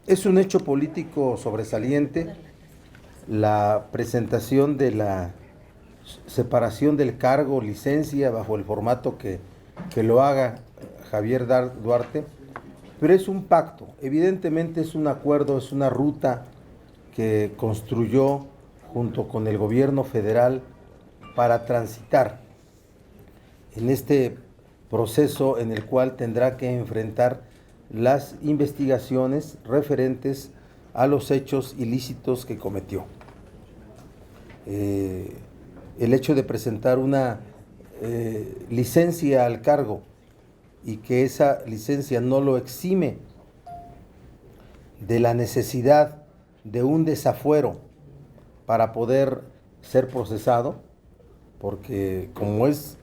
Es un hecho político sobresaliente la presentación de la separación del cargo, licencia, bajo el formato que lo haga Javier Duarte, pero es un pacto, evidentemente es un acuerdo, es una ruta que construyó junto con el gobierno federal para transitar en este proceso en el cual tendrá que enfrentar las investigaciones referentes a los hechos ilícitos que cometió. El hecho de presentar una licencia al cargo y que esa licencia no lo exime de la necesidad de un desafuero para poder ser procesado, porque como es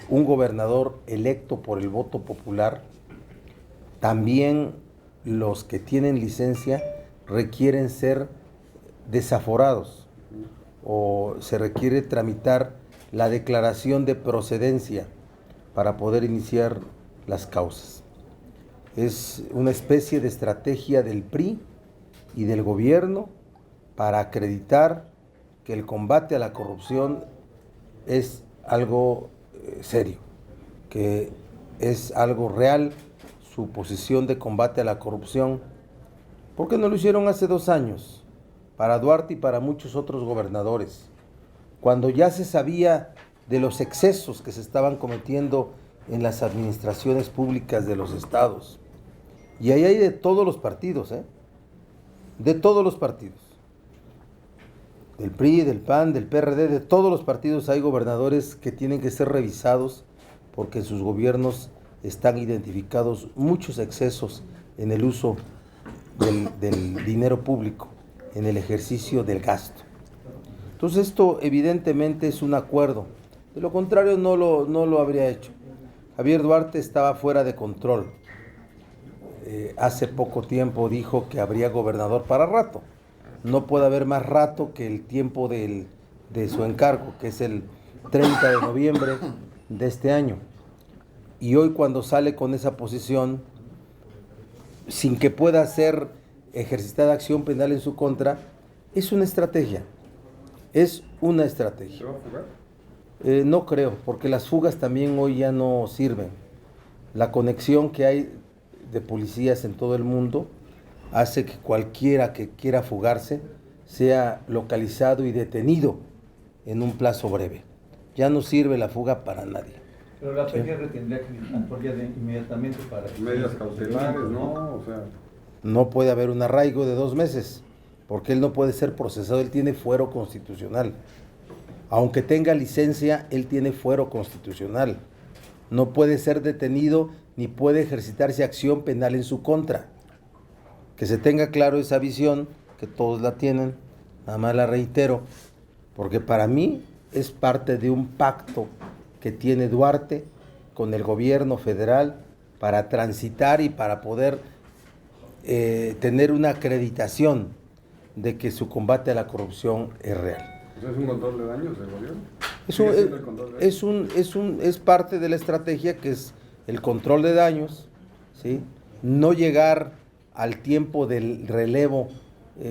un gobernador electo por el voto popular, también los que tienen licencia requieren ser desaforados o se requiere tramitar la declaración de procedencia para poder iniciar las causas. Es una especie de estrategia del PRI y del gobierno para acreditar que el combate a la corrupción es algo serio, que es algo real su posición de combate a la corrupción. ¿Por qué no lo hicieron hace 2 años? Para Duarte y para muchos otros gobernadores, cuando ya se sabía de los excesos que se estaban cometiendo en las administraciones públicas de los estados. Y ahí hay de todos los partidos, de todos los partidos. Del PRI, del PAN, del PRD, de todos los partidos hay gobernadores que tienen que ser revisados porque en sus gobiernos están identificados muchos excesos en el uso del dinero público, en el ejercicio del gasto. Entonces esto evidentemente es un acuerdo, de lo contrario no lo habría hecho. Javier Duarte estaba fuera de control. Hace poco tiempo dijo que habría gobernador para rato. No puede haber más rato que el tiempo de su encargo, que es el 30 de noviembre de este año. Y hoy cuando sale con esa posición, sin que pueda ser ejercitada acción penal en su contra, es una estrategia. Es una estrategia. ¿Se va a fugar? No creo, porque las fugas también hoy ya no sirven. La conexión que hay de policías en todo el mundo hace que cualquiera que quiera fugarse sea localizado y detenido en un plazo breve. Ya no sirve la fuga para nadie. Pero la PGR tendría que actuar ya inmediatamente para... Medidas cautelares, ¿no? O sea... No puede haber un arraigo de 2 meses, porque él no puede ser procesado, él tiene fuero constitucional. Aunque tenga licencia, él tiene fuero constitucional. No puede ser detenido ni puede ejercitarse acción penal en su contra. Que se tenga claro esa visión, que todos la tienen, nada más la reitero, porque para mí es parte de un pacto que tiene Duarte con el gobierno federal para transitar y para poder tener una acreditación de que su combate a la corrupción es real. ¿Es un control de daños del gobierno? Es parte de la estrategia que es el control de daños, ¿sí? No llegar al tiempo del relevo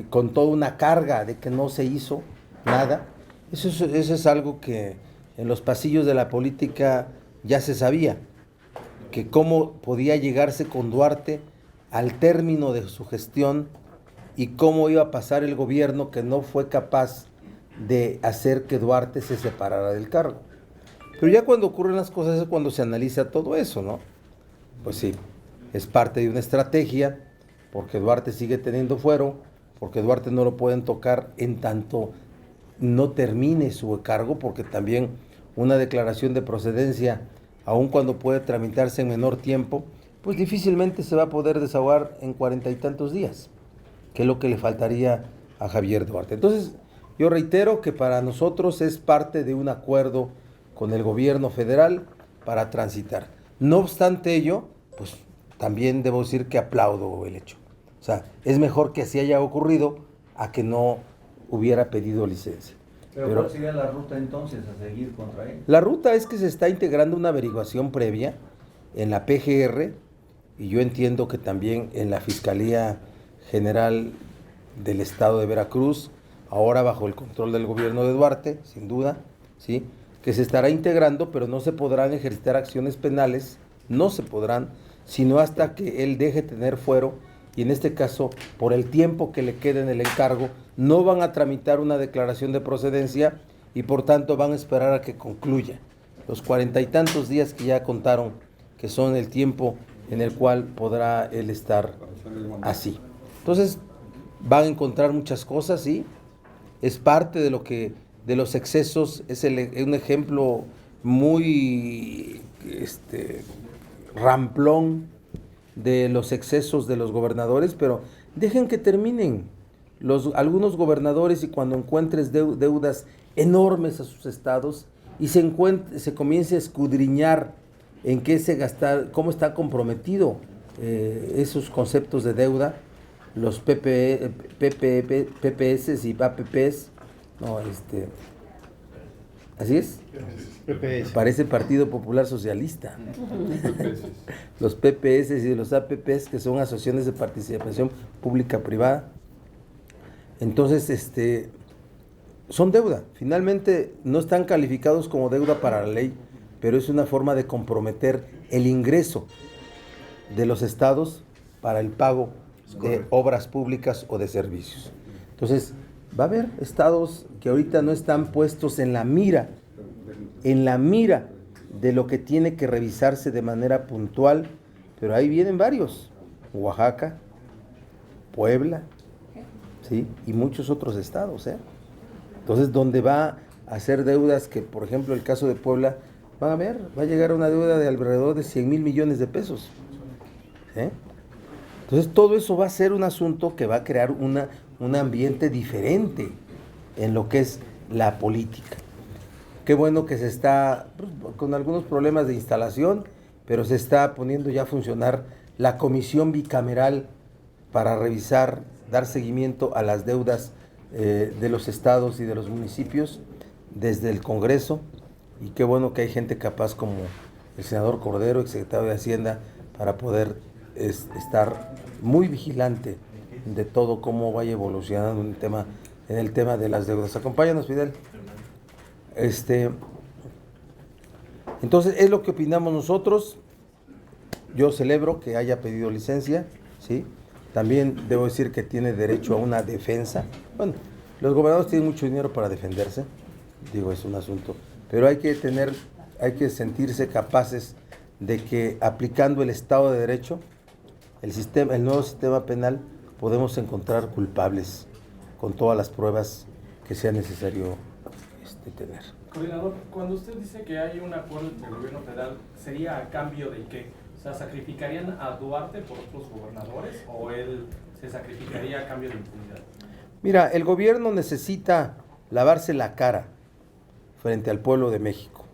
con toda una carga de que no se hizo nada. Eso es algo que en los pasillos de la política ya se sabía, que cómo podía llegarse con Duarte al término de su gestión y cómo iba a pasar el gobierno que no fue capaz de hacer que Duarte se separara del cargo. Pero ya cuando ocurren las cosas es cuando se analiza todo eso, ¿no? Pues sí, es parte de una estrategia, porque Duarte sigue teniendo fuero, porque Duarte no lo pueden tocar en tanto no termine su cargo, porque también una declaración de procedencia, aun cuando puede tramitarse en menor tiempo, pues difícilmente se va a poder desahogar en 40 y tantos días, que es lo que le faltaría a Javier Duarte. Entonces, yo reitero que para nosotros es parte de un acuerdo con el gobierno federal para transitar. No obstante ello, pues también debo decir que aplaudo el hecho. O sea, es mejor que así haya ocurrido a que no hubiera pedido licencia. Pero ¿cuál sería la ruta entonces a seguir contra él? La ruta es que se está integrando una averiguación previa en la PGR y yo entiendo que también en la Fiscalía General del Estado de Veracruz, ahora bajo el control del gobierno de Duarte, sin duda, ¿sí?, que se estará integrando, pero no se podrán ejercitar acciones penales, no se podrán, sino hasta que él deje tener fuero, y en este caso, por el tiempo que le quede en el encargo, no van a tramitar una declaración de procedencia y por tanto van a esperar a que concluya los 40 y tantos días que ya contaron, que son el tiempo en el cual podrá él estar así. Entonces, van a encontrar muchas cosas, ¿sí? Es parte de lo que, de los excesos, es un ejemplo muy ramplón de los excesos de los gobernadores, pero dejen que terminen algunos gobernadores, y cuando encuentres deudas enormes a sus estados y se comience a escudriñar en qué se gastar, cómo está comprometido esos conceptos de deuda, los PPS y APPs, no, ¿así es? PPS. Parece Partido Popular Socialista. Los PPS y los APPs, que son asociaciones de participación pública-privada. Entonces, son deuda. Finalmente no están calificados como deuda para la ley, pero es una forma de comprometer el ingreso de los estados para el pago de obras públicas o de servicios. Entonces, va a haber estados que ahorita no están puestos en la mira de lo que tiene que revisarse de manera puntual, pero ahí vienen varios: Oaxaca, Puebla, ¿sí?, y muchos otros estados, Entonces, donde va a hacer deudas que, por ejemplo, el caso de Puebla, va a llegar a una deuda de alrededor de 100,000 millones de pesos. Entonces, todo eso va a ser un asunto que va a crear un ambiente diferente en lo que es la política. Qué bueno que se está, con algunos problemas de instalación, pero se está poniendo ya a funcionar la comisión bicameral para revisar, dar seguimiento a las deudas de los estados y de los municipios desde el Congreso, y qué bueno que hay gente capaz como el senador Cordero, exsecretario de Hacienda, para poder estar muy vigilante de todo cómo vaya evolucionando en el tema de las deudas. Acompáñanos, Fidel. Entonces, es lo que opinamos nosotros. Yo celebro que haya pedido licencia, ¿sí? También debo decir que tiene derecho a una defensa. Bueno, los gobernadores tienen mucho dinero para defenderse, es un asunto, pero hay que sentirse capaces de que, aplicando el Estado de Derecho, el nuevo sistema penal, podemos encontrar culpables con todas las pruebas que sea necesario tener. Coordinador, cuando usted dice que hay un acuerdo entre el gobierno federal, ¿sería a cambio de qué? O sea, ¿sacrificarían a Duarte por otros gobernadores o él se sacrificaría a cambio de impunidad? Mira, el gobierno necesita lavarse la cara frente al pueblo de México.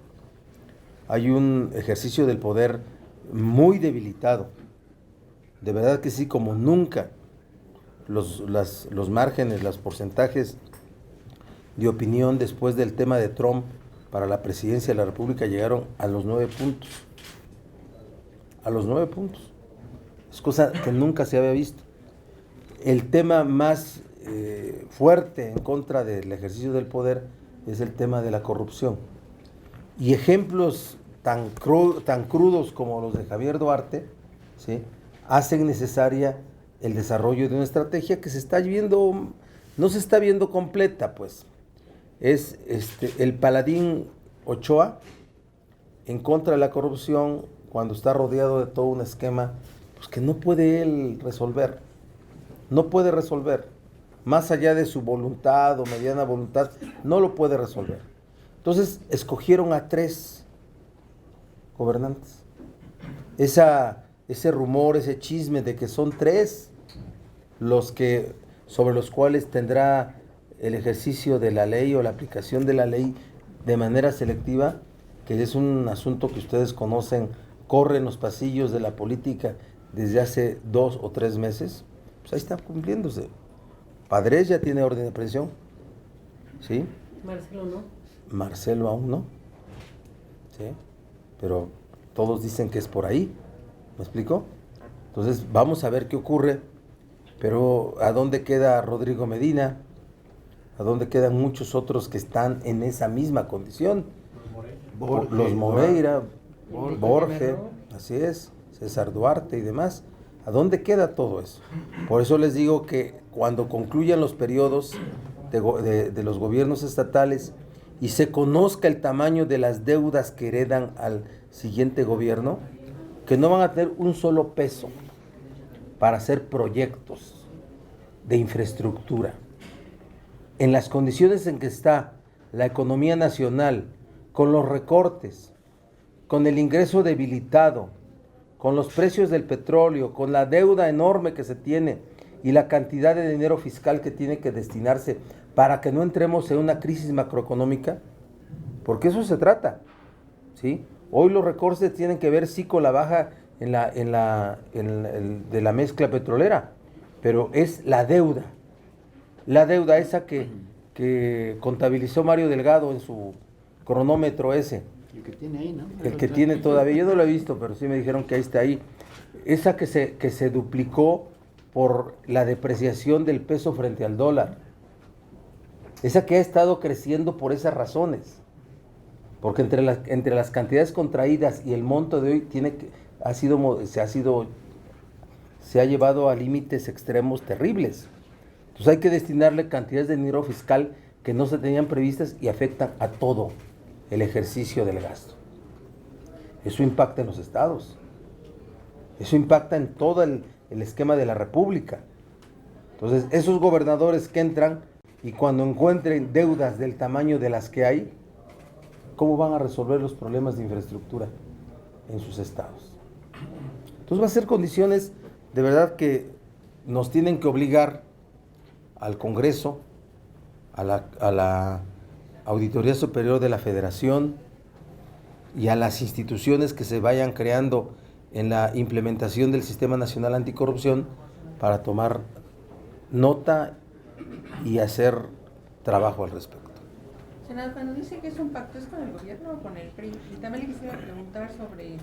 Hay un ejercicio del poder muy debilitado. De verdad que sí, como nunca. Los márgenes, los porcentajes de opinión después del tema de Trump para la presidencia de la República llegaron a los 9 puntos. A los 9 puntos. Es cosa que nunca se había visto. El tema más fuerte en contra del ejercicio del poder es el tema de la corrupción. Y ejemplos tan crudos como los de Javier Duarte, ¿sí?, hacen necesaria el desarrollo de una estrategia que no se está viendo completa, pues. Es el paladín Ochoa en contra de la corrupción, cuando está rodeado de todo un esquema, pues, que no puede él resolver. No puede resolver. Más allá de su voluntad o mediana voluntad, no lo puede resolver. Entonces, escogieron a 3 gobernantes. Ese rumor, ese chisme de que son 3 sobre los cuales tendrá el ejercicio de la ley o la aplicación de la ley de manera selectiva, que es un asunto que ustedes conocen, corre en los pasillos de la política desde hace 2 o 3 meses, pues ahí está cumpliéndose. Padres ya tiene orden de aprehensión, ¿sí? Marcelo no. Marcelo aún no, ¿sí? Pero todos dicen que es por ahí, ¿me explico? Entonces vamos a ver qué ocurre, pero ¿a dónde queda Rodrigo Medina? ¿A dónde quedan muchos otros que están en esa misma condición? Los Moreira, Borges, así es, César Duarte y demás. ¿A dónde queda todo eso? Por eso les digo que cuando concluyan los periodos de los gobiernos estatales y se conozca el tamaño de las deudas que heredan al siguiente gobierno, que no van a tener un solo peso para hacer proyectos de infraestructura. En las condiciones en que está la economía nacional, con los recortes, con el ingreso debilitado, con los precios del petróleo, con la deuda enorme que se tiene y la cantidad de dinero fiscal que tiene que destinarse para que no entremos en una crisis macroeconómica, porque eso se trata, ¿sí? Hoy los recortes tienen que ver sí con la baja de la mezcla petrolera, pero es la deuda esa que contabilizó Mario Delgado en su cronómetro ese. El que tiene ahí, ¿no? El que tiene todavía, yo no lo he visto, pero sí me dijeron que ahí está ahí. Esa que se duplicó por la depreciación del peso frente al dólar. Esa que ha estado creciendo por esas razones. Porque entre las cantidades contraídas y el monto de hoy se ha llevado a límites extremos terribles. Entonces hay que destinarle cantidades de dinero fiscal que no se tenían previstas y afectan a todo el ejercicio del gasto. Eso impacta en los estados. Eso impacta en todo el esquema de la República. Entonces, esos gobernadores que entran y cuando encuentren deudas del tamaño de las que hay, ¿cómo van a resolver los problemas de infraestructura en sus estados? Entonces va a ser condiciones de verdad que nos tienen que obligar al Congreso, a la Auditoría Superior de la Federación y a las instituciones que se vayan creando en la implementación del Sistema Nacional Anticorrupción para tomar nota y hacer trabajo al respecto. Senador, cuando dice que es un pacto, ¿es con el gobierno o con el PRI? Y también le quisiera preguntar sobre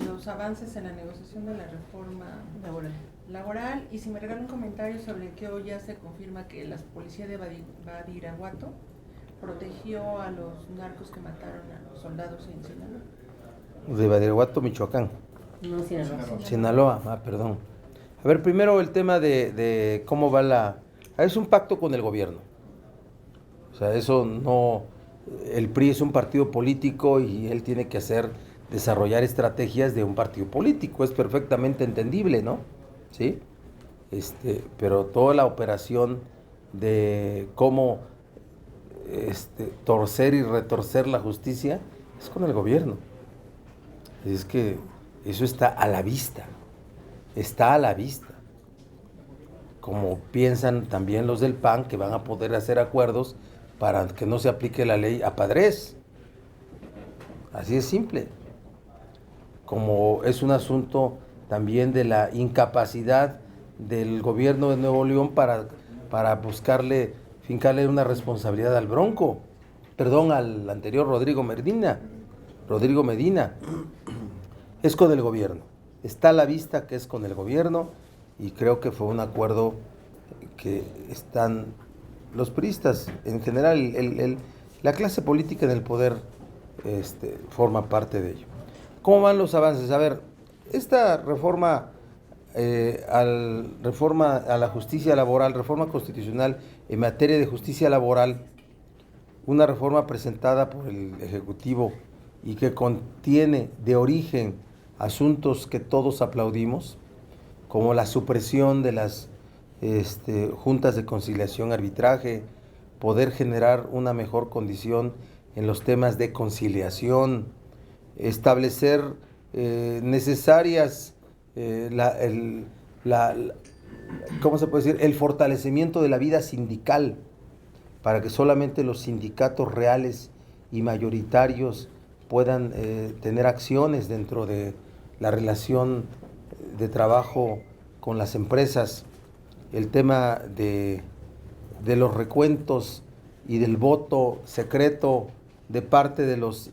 los avances en la negociación de la reforma laboral y si me regala un comentario sobre que hoy ya se confirma que la policía de Badiraguato protegió a los narcos que mataron a los soldados en Sinaloa. De Badiraguato, Michoacán. No, Sinaloa. Sinaloa, perdón. A ver, primero el tema de cómo va es un pacto con el gobierno. O sea, eso no... El PRI es un partido político y él tiene que desarrollar estrategias de un partido político. Es perfectamente entendible, ¿no? ¿Sí? Pero toda la operación de cómo torcer y retorcer la justicia es con el gobierno. Es que eso está a la vista. Está a la vista. Como piensan también los del PAN que van a poder hacer acuerdos para que no se aplique la ley a padres. Así es simple. Como es un asunto también de la incapacidad del gobierno de Nuevo León para fincarle una responsabilidad al Bronco, al anterior Rodrigo Medina. Es con el gobierno. Está a la vista que es con el gobierno y creo que fue un acuerdo que están los priistas, en general, la clase política en el poder forma parte de ello. ¿Cómo van los avances? A ver, esta reforma a la justicia laboral, reforma constitucional en materia de justicia laboral, una reforma presentada por el Ejecutivo y que contiene de origen asuntos que todos aplaudimos, como la supresión de las juntas de conciliación, arbitraje, poder generar una mejor condición en los temas de conciliación, establecer necesarias, ¿cómo se puede decir? El fortalecimiento de la vida sindical para que solamente los sindicatos reales y mayoritarios puedan tener acciones dentro de la relación de trabajo con las empresas. El tema de los recuentos y del voto secreto de parte de los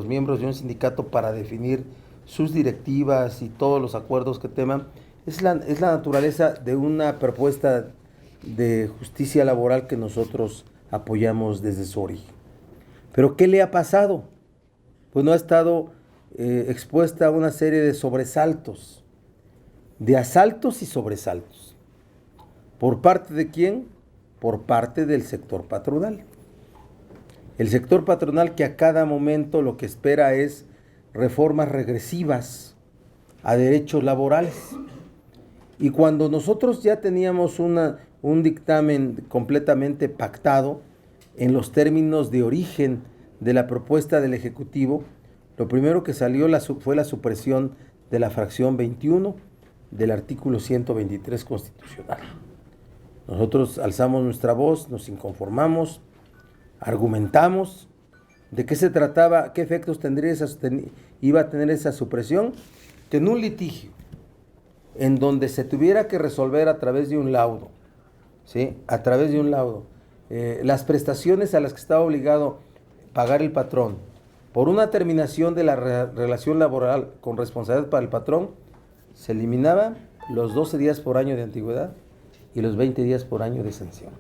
miembros de un sindicato para definir sus directivas y todos los acuerdos que teman, Es la naturaleza de una propuesta de justicia laboral que nosotros apoyamos desde su origen. Pero ¿qué le ha pasado? Pues no ha estado expuesta a una serie de sobresaltos, de asaltos y sobresaltos. ¿Por parte de quién? Por parte del sector patronal. El sector patronal que a cada momento lo que espera es reformas regresivas a derechos laborales. Y cuando nosotros ya teníamos un dictamen completamente pactado en los términos de origen de la propuesta del Ejecutivo, lo primero que salió fue la supresión de la fracción 21 del artículo 123 constitucional. Nosotros alzamos nuestra voz, nos inconformamos, argumentamos de qué se trataba, qué efectos iba a tener esa supresión, que en un litigio en donde se tuviera que resolver a través de un laudo, ¿sí? A través de un laudo, las prestaciones a las que estaba obligado pagar el patrón por una terminación de la relación laboral con responsabilidad para el patrón, se eliminaban los 12 días por año de antigüedad y los 20 días por año de sanción.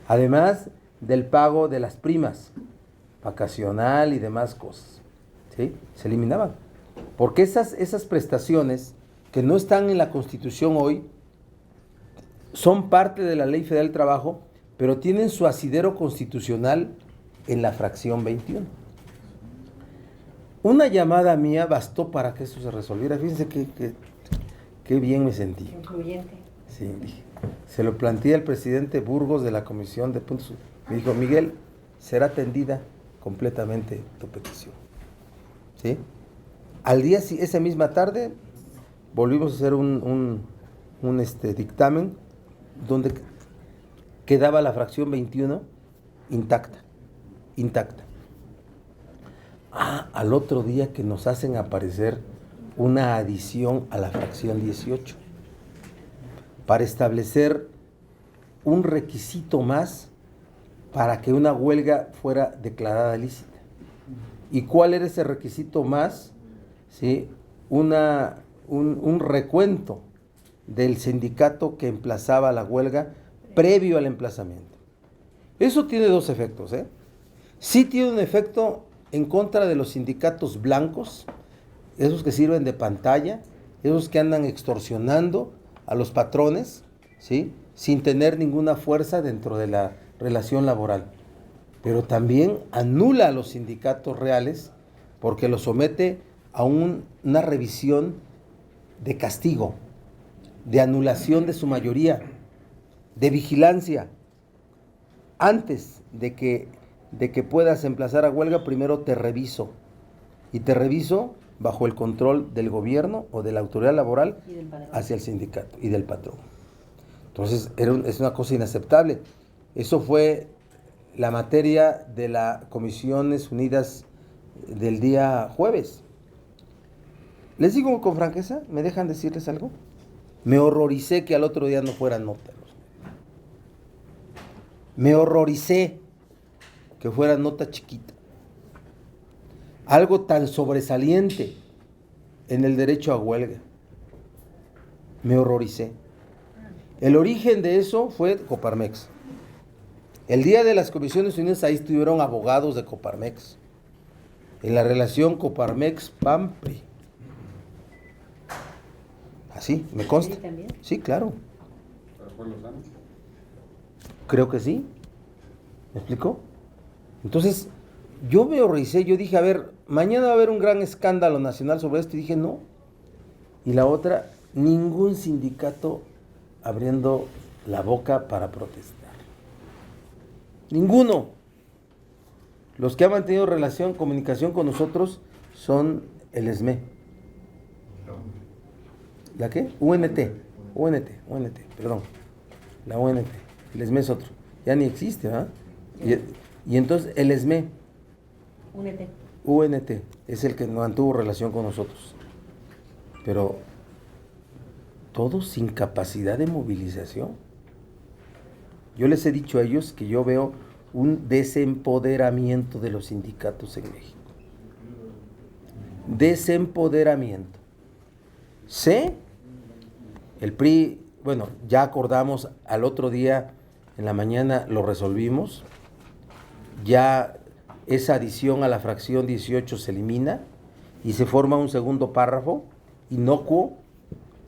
Además del pago de las primas, vacacional y demás cosas, ¿sí? Se eliminaban. Porque esas prestaciones que no están en la Constitución hoy son parte de la Ley Federal del Trabajo, pero tienen su asidero constitucional en la fracción 21. Una llamada mía bastó para que eso se resolviera. Fíjense qué bien me sentí. Incluyente. Sí, dije. Se lo planteé al presidente Burgos de la Comisión de Puntos. Me dijo, Miguel, será atendida completamente tu petición. ¿Sí? Al día, esa misma tarde, volvimos a hacer un dictamen donde quedaba la fracción 21 intacta. Al otro día que nos hacen aparecer una adición a la fracción 18 para establecer un requisito más para que una huelga fuera declarada lícita. ¿Y cuál era ese requisito más? ¿Sí? Un recuento del sindicato que emplazaba la huelga previo al emplazamiento. Eso tiene dos efectos, ¿eh? Sí tiene un efecto en contra de los sindicatos blancos, esos que sirven de pantalla, esos que andan extorsionando a los patrones, ¿sí? Sin tener ninguna fuerza dentro de la relación laboral. Pero también anula a los sindicatos reales porque los somete a una revisión de castigo, de anulación de su mayoría, de vigilancia. Antes de que puedas emplazar a huelga, primero te reviso. Y te reviso bajo el control del gobierno o de la autoridad laboral hacia el sindicato y del patrón. Entonces, es una cosa inaceptable. Eso fue la materia de las Comisiones Unidas del día jueves. Les digo con franqueza, ¿me dejan decirles algo? Me horroricé que al otro día no fueran nota. Me horroricé que fuera nota chiquita. Algo tan sobresaliente en el derecho a huelga. Me horroricé. El origen de eso fue Coparmex. El día de las Comisiones Unidas ahí estuvieron abogados de Coparmex. En la relación Coparmex-PAMPRI. Así, me consta. ¿Sí, también? Sí, claro. ¿Pero fue Lozano? Creo que sí. ¿Me explicó? Entonces, yo me horroricé, yo dije, a ver, mañana va a haber un gran escándalo nacional sobre esto, y dije, no. Y la otra, ningún sindicato abriendo la boca para protestar. Ninguno. Los que han mantenido comunicación con nosotros son el SME. ¿La qué? UNT, perdón. La UNT. El SME es otro. Ya ni existe, ¿verdad? Y entonces el SME. UNT es el que mantuvo relación con nosotros. Pero todos sin capacidad de movilización. Yo les he dicho a ellos que yo veo un desempoderamiento de los sindicatos en México. Desempoderamiento. Sé El PRI, bueno, ya acordamos al otro día, en la mañana lo resolvimos, ya esa adición a la fracción 18 se elimina y se forma un segundo párrafo inocuo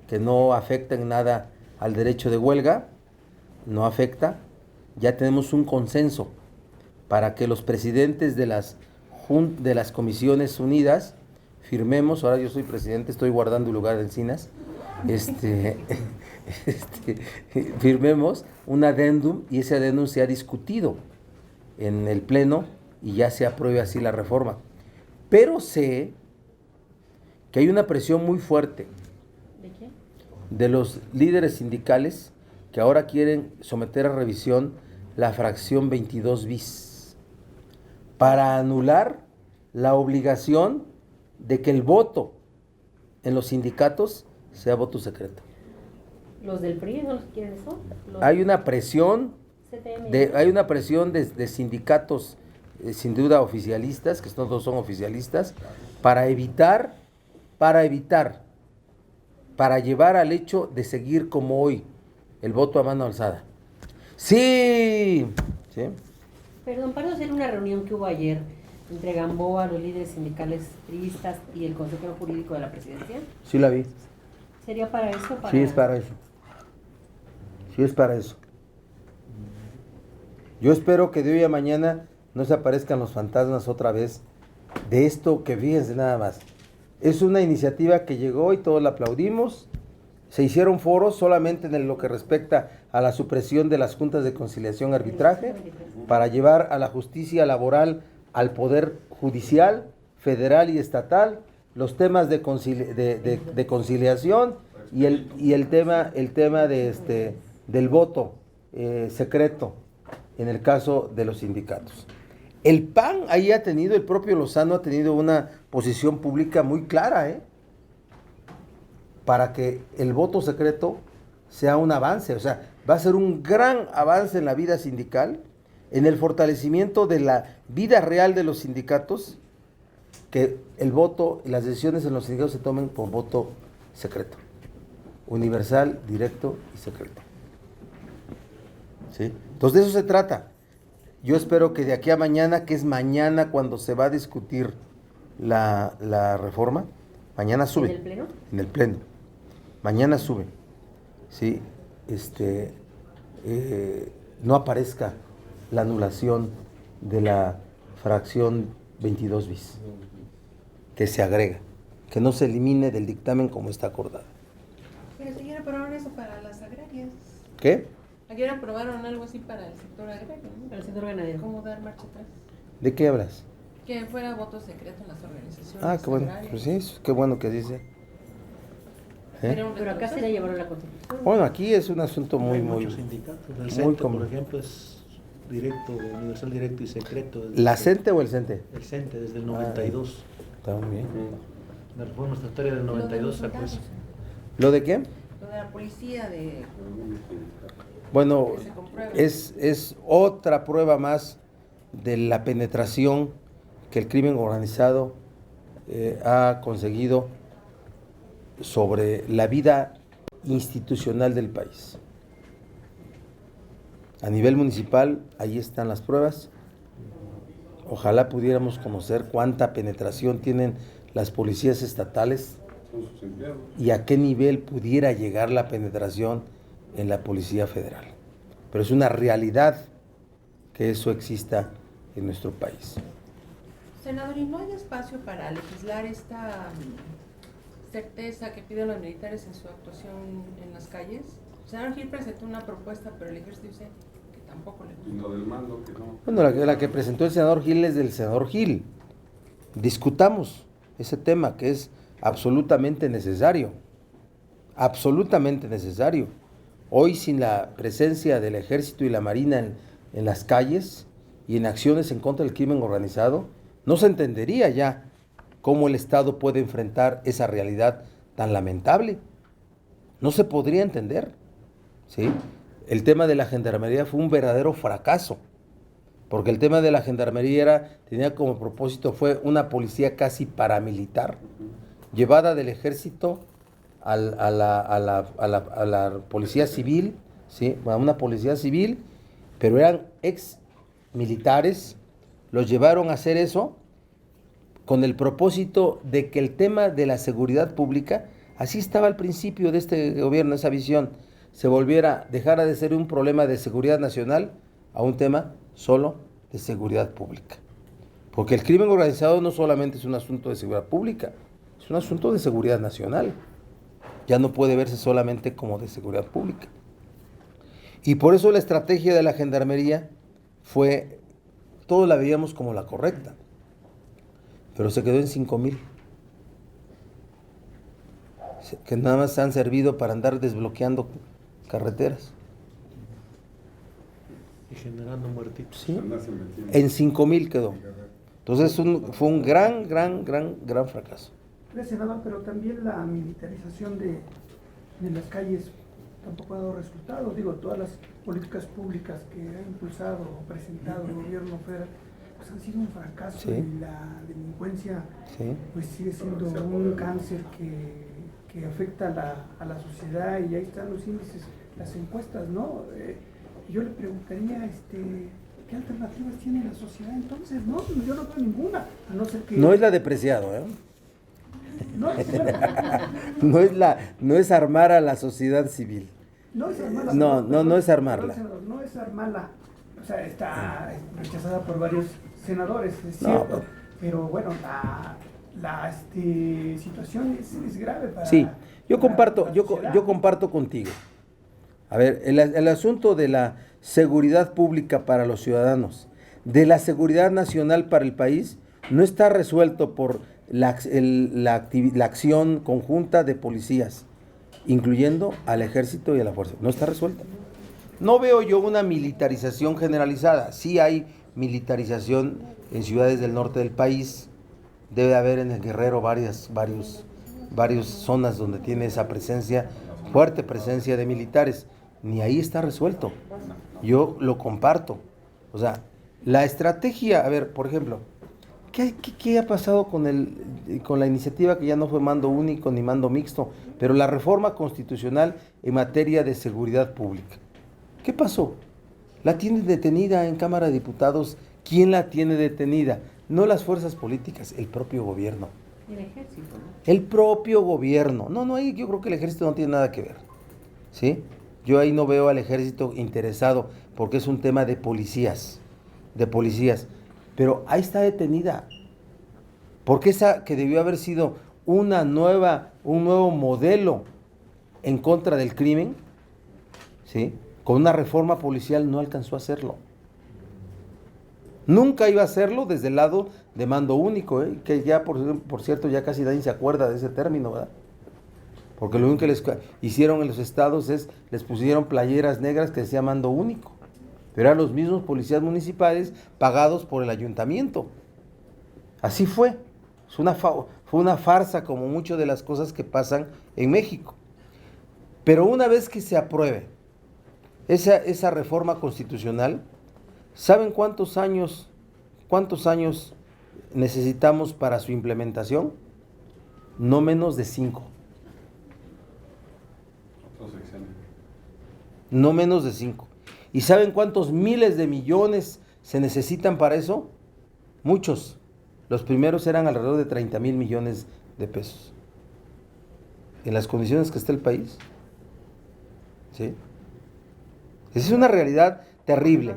que no afecta en nada al derecho de huelga, no afecta. Ya tenemos un consenso para que los presidentes de las comisiones unidas firmemos, ahora yo soy presidente, estoy guardando el lugar de Encinas, firmemos un adendum y ese adendum se ha discutido en el pleno y ya se apruebe así la reforma. Pero sé que hay una presión muy fuerte ¿De qué? de los líderes sindicales que ahora quieren someter a revisión la fracción 22 bis para anular la obligación de que el voto en los sindicatos sea voto secreto. ¿Los del PRI no los quieren eso? Hay una presión CTM. de sindicatos sin duda oficialistas, que no todos son oficialistas, para llevar al hecho de seguir como hoy, el voto a mano alzada. Sí. ¿Sí? Perdón, para hacer una reunión que hubo ayer entre Gamboa, los líderes sindicales priistas y el consejero jurídico de la presidencia. Sí la vi. ¿Sería para eso? Sí es para eso. Sí es para eso. Yo espero que de hoy a mañana no se aparezcan los fantasmas otra vez de esto que fíjense nada más. Es una iniciativa que llegó y todos la aplaudimos. Se hicieron foros solamente en lo que respecta a la supresión de las juntas de conciliación y arbitraje para llevar a la justicia laboral al poder judicial, federal y estatal, los temas de conciliación y el tema del voto secreto en el caso de los sindicatos. El PAN ahí ha tenido, el propio Lozano ha tenido una posición pública muy clara, para que el voto secreto sea un avance, o sea, va a ser un gran avance en la vida sindical, en el fortalecimiento de la vida real de los sindicatos, que el voto y las decisiones en los sindicatos se tomen por voto secreto, universal, directo y secreto. ¿Sí? Entonces de eso se trata. Yo espero que de aquí a mañana, que es mañana cuando se va a discutir la reforma, mañana sube. ¿En el pleno? En el pleno. Mañana sube. ¿Sí? No aparezca la anulación de la fracción 22 bis, que se agrega, que no se elimine del dictamen como está acordado. Pero si ya aprobaron eso para las agrarias. ¿Qué? Ayer aprobaron algo así para el sector agrario, ¿no? Para el sector ganadero. ¿Cómo dar marcha atrás? ¿De qué hablas? Que fuera voto secreto en las organizaciones Ah, qué bueno. agrarias. Pues sí, qué bueno que dice. Era un Pero acá retroceso. se la llevaron a la Constitución. Bueno, aquí es un asunto muy, Hay muy... muchos sindicatos. El muy CENTE, común. por ejemplo, es directo, universal directo y secreto. ¿La CENTE o el CENTE? El CENTE desde el 92. Está muy bien. La reforma estatutaria del 92 sacó eso. ¿Lo de qué? Lo de la policía de... Bueno, Que se compruebe. es otra prueba más de la penetración que el crimen organizado ha conseguido sobre la vida institucional del país. A nivel municipal, ahí están las pruebas. Ojalá pudiéramos conocer cuánta penetración tienen las policías estatales Son sus empleados. y a qué nivel pudiera llegar la penetración en la Policía Federal. Pero es una realidad que eso exista en nuestro país. Senador, ¿y no hay espacio para legislar esta certeza que piden los militares en su actuación en las calles? El senador Gil presentó una propuesta, pero el ejército dice que tampoco le Y gusta. lo del mando, que no. Bueno, la que presentó el senador Gil es del senador Gil. Discutamos ese tema que es absolutamente necesario. Absolutamente necesario. Hoy, sin la presencia del ejército y la marina en las calles y en acciones en contra del crimen organizado, no se entendería ya cómo el Estado puede enfrentar esa realidad tan lamentable. No se podría entender, ¿sí? El tema de la gendarmería fue un verdadero fracaso, porque el tema de la gendarmería tenía como propósito, fue una policía casi paramilitar, llevada del ejército a la policía civil, ¿sí? A una policía civil, pero eran ex militares, los llevaron a hacer eso con el propósito de que el tema de la seguridad pública, así estaba al principio de este gobierno, esa visión, dejara de ser un problema de seguridad nacional a un tema solo de seguridad pública. Porque el crimen organizado no solamente es un asunto de seguridad pública, es un asunto de seguridad nacional. Ya no puede verse solamente como de seguridad pública. Y por eso la estrategia de la Gendarmería fue, todos la veíamos como la correcta, pero se quedó en 5,000, que nada más han servido para andar desbloqueando carreteras. Y generando muertitos. ¿Sí? En 5,000 quedó. Entonces fue un gran fracaso. Senador, pero también la militarización de las calles tampoco ha dado resultados. Digo, todas las políticas públicas que ha impulsado o presentado el gobierno federal pues han sido un fracaso. Sí. Y la delincuencia Sí. pues sigue siendo un cáncer que afecta a la sociedad, y ahí están los índices, las encuestas, ¿no? Yo le preguntaría, ¿qué alternativas tiene la sociedad entonces? No, yo no veo ninguna, a no ser que... No es la depreciado, ¿eh? No, No es armar a la sociedad civil. no es armarla. No es armarla. No es armarla. O sea, está rechazada por varios senadores, es No, cierto. Pero bueno, la situación es grave para... Sí, yo comparto, la yo sociedad. comparto contigo. A ver, el asunto de la seguridad pública para los ciudadanos, de la seguridad nacional para el país, no está resuelto por la acción conjunta de policías, incluyendo al ejército y a la fuerza. No está resuelta. No veo yo una militarización generalizada. Sí hay militarización en ciudades del norte del país. Debe haber en el Guerrero varias zonas donde tiene esa presencia, fuerte presencia de militares. Ni ahí está resuelto. Yo lo comparto. O sea, la estrategia, a ver, por ejemplo, ¿qué ha pasado con la iniciativa que ya no fue mando único ni mando mixto, pero la reforma constitucional en materia de seguridad pública? ¿Qué pasó? La tienen detenida en Cámara de Diputados. ¿Quién la tiene detenida? No las fuerzas políticas, el propio gobierno. El ejército, ¿no? El propio gobierno. No, ahí yo creo que el ejército no tiene nada que ver. ¿Sí? Yo ahí no veo al ejército interesado porque es un tema de policías. Pero ahí está detenida. Porque esa que debió haber sido un nuevo modelo en contra del crimen, ¿sí? Con una reforma policial no alcanzó a hacerlo. Nunca iba a hacerlo desde el lado de mando único, que ya, por cierto, ya casi nadie se acuerda de ese término, ¿verdad? Porque lo único que les hicieron en los estados es, les pusieron playeras negras que decía mando único. Pero eran los mismos policías municipales pagados por el ayuntamiento. Así fue. Fue una farsa como muchas de las cosas que pasan en México. Pero una vez que se apruebe esa reforma constitucional, ¿saben cuántos años necesitamos para su implementación? No menos de 5. No menos de 5. ¿Y saben cuántos miles de millones se necesitan para eso? Muchos. Los primeros eran alrededor de 30,000 millones de pesos. En las condiciones que está el país. ¿Sí? Esa es una realidad terrible.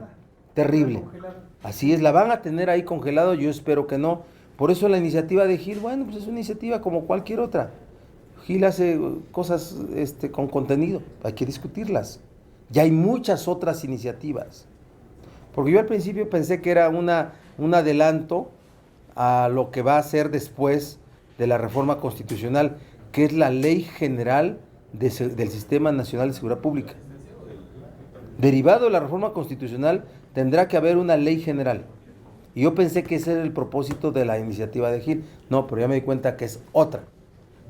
Así es, la van a tener ahí congelado, yo espero que no. Por eso la iniciativa de Gil, bueno, pues es una iniciativa como cualquier otra. Gil hace cosas con contenido, hay que discutirlas. Ya hay muchas otras iniciativas. Porque yo al principio pensé que era un adelanto a lo que va a ser después de la reforma constitucional, que es la Ley General del Sistema Nacional de Seguridad Pública. Derivado de la reforma constitucional, tendrá que haber una ley general. Y yo pensé que ese era el propósito de la iniciativa de Gil. No, pero ya me di cuenta que es otra.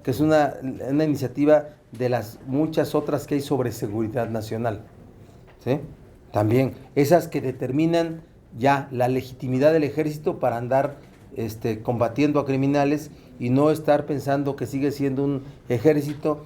Que es una iniciativa de las muchas otras que hay sobre seguridad nacional. ¿Sí? También, esas que determinan ya la legitimidad del ejército para andar combatiendo a criminales y no estar pensando que sigue siendo un ejército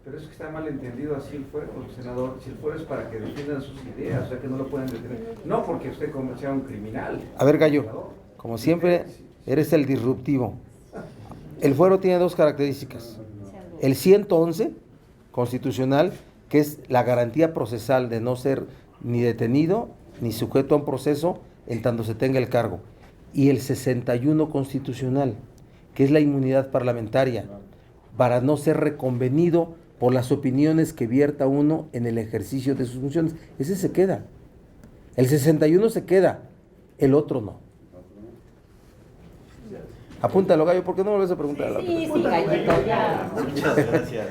Pero es que está mal entendido así el fuero, senador. Si el fuero es para que defiendan sus ideas, o sea que no lo pueden detener. No porque usted sea un criminal. A ver, Gallo, como siempre, eres el disruptivo. El fuero tiene dos características. El 111 constitucional, que es la garantía procesal de no ser ni detenido ni sujeto a un proceso en tanto se tenga el cargo. Y el 61 constitucional, que es la inmunidad parlamentaria, para no ser reconvenido por las opiniones que vierta uno en el ejercicio de sus funciones. Ese se queda. El 61 se queda, el otro no. Apúntalo, Gallo, ¿por qué no me vuelves a preguntar? Sí, Gallito, ya. Muchas gracias.